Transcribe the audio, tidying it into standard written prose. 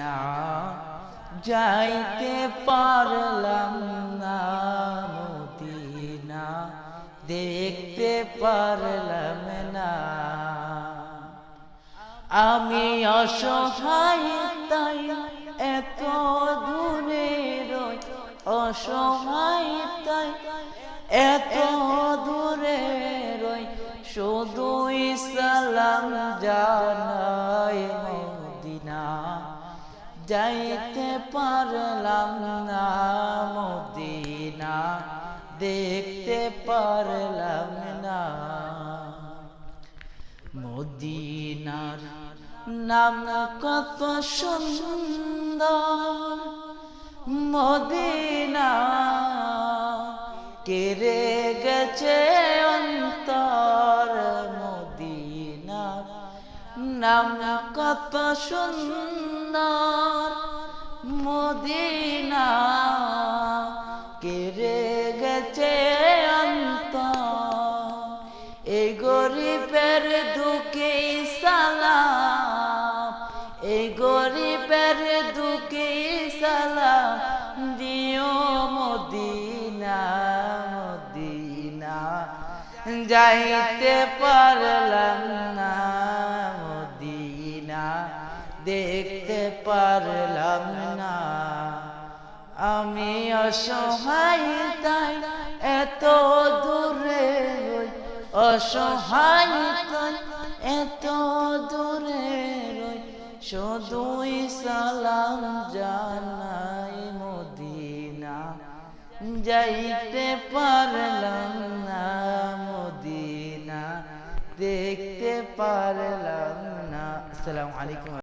Medina যাইতে পারলাম না, মদিনা দেখতে পারলাম না। আমি অসহায় তাই এত দূরে রই, অসহায় তাই এত দূরে রই, শুধুই সালাম জানাই মদিনা যাইতে পারলাম না, মদিনা দেখতে পারলাম না। মদিনার নাম কত সুন্দর, মদিনা কেড়ে গেছে অন্তর, মদিনার নাম কত সুন্দর, মদিনা কেড়ে গেছে অন্তর। এই গরিবের দুঃখে সালাম, এই গরিবের দুঃখে সালাম দিও মদিনা, মদিনা যাইতে পারলাম না, মদিনা দেখতে পারলাম না। আমি অসহায় তাই এত দূরে রই, অসহায় তাই এত দূরে রই, শুধুই সালাম জানাই মদিনা যাইতে পারলাম না, মদিনা দেখতে পারলাম না। আসসালামু আলাইকুম।